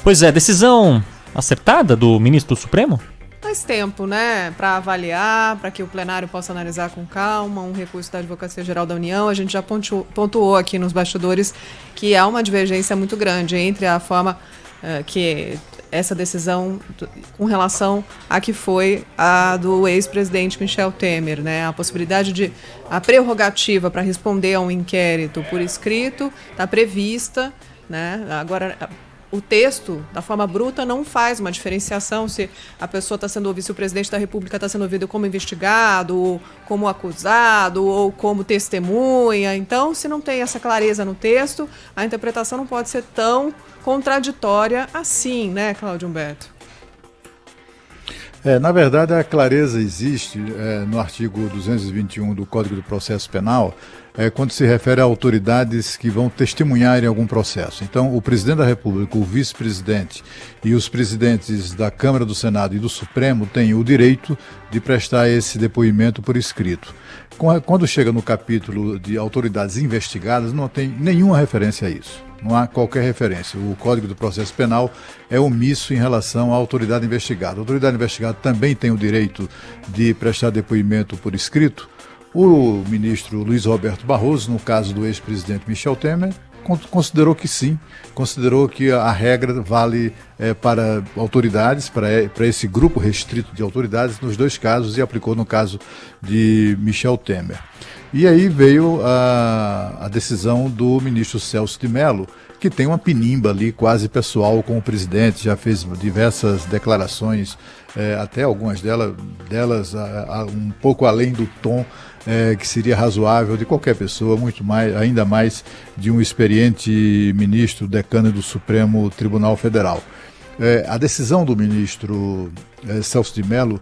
Pois é, decisão acertada do ministro do Supremo? Mais tempo, né, para avaliar, para que o plenário possa analisar com calma um recurso da Advocacia Geral da União. A gente já pontuou aqui nos bastidores que há uma divergência muito grande entre a forma que essa decisão com relação a que foi a do ex-presidente Michel Temer, né? A possibilidade de a prerrogativa para responder a um inquérito por escrito está prevista, né? Agora o texto, da forma bruta, não faz uma diferenciação se a pessoa está sendo ouvida, se o presidente da República está sendo ouvido como investigado, ou como acusado, ou como testemunha. Então, se não tem essa clareza no texto, a interpretação não pode ser tão contraditória assim, né, Cláudio Humberto? Na verdade, a clareza existe no artigo 221 do Código do Processo Penal, quando se refere a autoridades que vão testemunhar em algum processo. Então, o presidente da República, o vice-presidente e os presidentes da Câmara, do Senado e do Supremo têm o direito de prestar esse depoimento por escrito. Quando chega no capítulo de autoridades investigadas, não tem nenhuma referência a isso. Não há qualquer referência. O Código do Processo Penal é omisso em relação à autoridade investigada. A autoridade investigada também tem o direito de prestar depoimento por escrito. O ministro Luiz Roberto Barroso, no caso do ex-presidente Michel Temer, considerou que sim, considerou que a regra vale para autoridades, para esse grupo restrito de autoridades, nos dois casos, e aplicou no caso de Michel Temer. E aí veio a decisão do ministro Celso de Mello, que tem uma pinimba ali quase pessoal com o presidente, já fez diversas declarações, até algumas delas um pouco além do tom que seria razoável de qualquer pessoa, muito mais, ainda mais de um experiente ministro decano do Supremo Tribunal Federal. A decisão do ministro Celso de Mello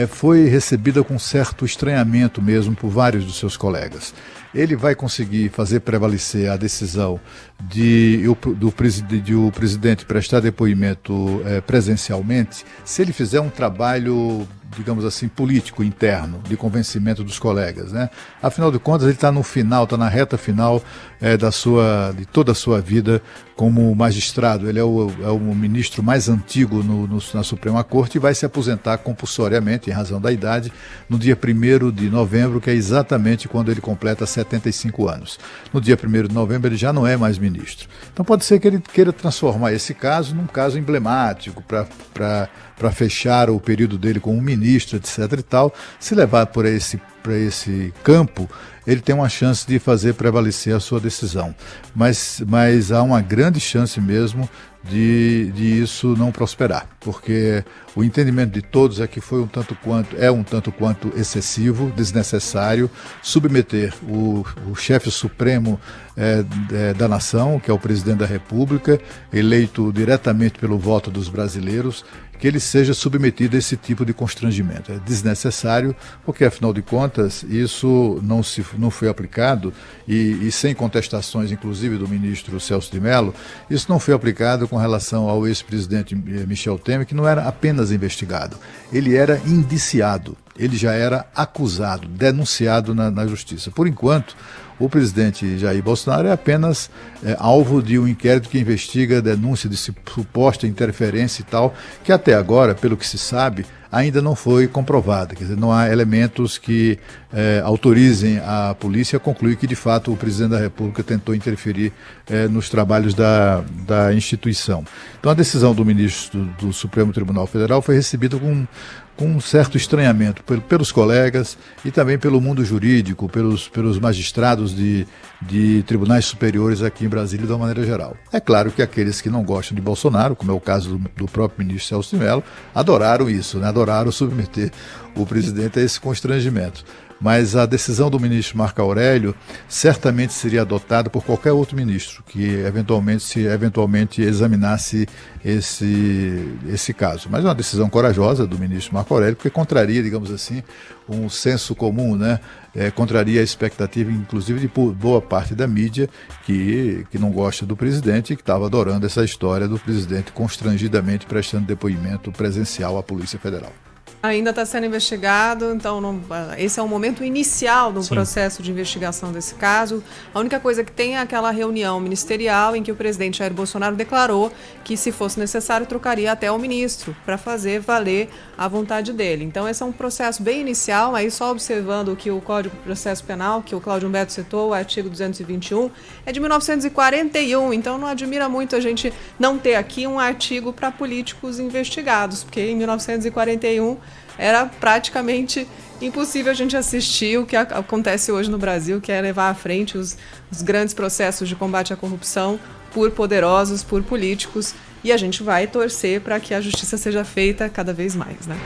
foi recebida com certo estranhamento mesmo por vários dos seus colegas. Ele vai conseguir fazer prevalecer a decisão de o presidente prestar depoimento presencialmente se ele fizer um trabalho, digamos assim, político interno, de convencimento dos colegas, né? Afinal de contas, ele está no final, está na reta final de toda a sua vida como magistrado. Ele é o ministro mais antigo na Suprema Corte e vai se aposentar compulsoriamente, em razão da idade, no dia 1º de novembro, que é exatamente quando ele completa 75 anos. No dia 1º de novembro, ele já não é mais ministro. Então pode ser que ele queira transformar esse caso num caso emblemático para fechar o período dele como ministro, etc. e tal. Se levar para esse campo, ele tem uma chance de fazer prevalecer a sua decisão. Mas há uma grande chance mesmo de isso não prosperar, porque o entendimento de todos é que foi um tanto quanto excessivo, desnecessário, submeter o chefe supremo da nação, que é o presidente da República, eleito diretamente pelo voto dos brasileiros, que ele seja submetido a esse tipo de constrangimento. É desnecessário, porque afinal de contas isso não foi aplicado e sem contestações, inclusive do ministro Celso de Mello, isso não foi aplicado com relação ao ex-presidente Michel Temer, que não era apenas investigado, ele era indiciado, ele já era acusado, denunciado na justiça. Por enquanto, o presidente Jair Bolsonaro é apenas alvo de um inquérito que investiga a denúncia de suposta interferência e tal, que até agora, pelo que se sabe, ainda não foi comprovada. Quer dizer, não há elementos que autorizem a polícia a concluir que, de fato, o presidente da República tentou interferir nos trabalhos da instituição. Então, a decisão do ministro do Supremo Tribunal Federal foi recebida com um certo estranhamento pelos colegas e também pelo mundo jurídico, pelos magistrados de tribunais superiores aqui em Brasília de uma maneira geral. É claro que aqueles que não gostam de Bolsonaro, como é o caso do próprio ministro Celso de Mello, adoraram isso, né? Adoraram submeter o presidente a esse constrangimento. Mas a decisão do ministro Marco Aurélio certamente seria adotada por qualquer outro ministro que eventualmente examinasse esse caso. Mas é uma decisão corajosa do ministro Marco Aurélio, porque contraria, digamos assim, um senso comum, né? Contraria a expectativa, inclusive, de boa parte da mídia que não gosta do presidente e que estava adorando essa história do presidente constrangidamente prestando depoimento presencial à Polícia Federal. Ainda está sendo investigado, então esse é o momento inicial do processo de investigação desse caso. A única coisa que tem é aquela reunião ministerial em que o presidente Jair Bolsonaro declarou que, se fosse necessário, trocaria até o ministro para fazer valer a vontade dele. Então esse é um processo bem inicial, aí só observando que o Código de Processo Penal, que o Cláudio Humberto citou, o artigo 221, é de 1941, então não admira muito a gente não ter aqui um artigo para políticos investigados, porque em 1941 era praticamente impossível a gente assistir o que acontece hoje no Brasil, que é levar à frente os grandes processos de combate à corrupção por poderosos, por políticos, e a gente vai torcer para que a justiça seja feita cada vez mais, né?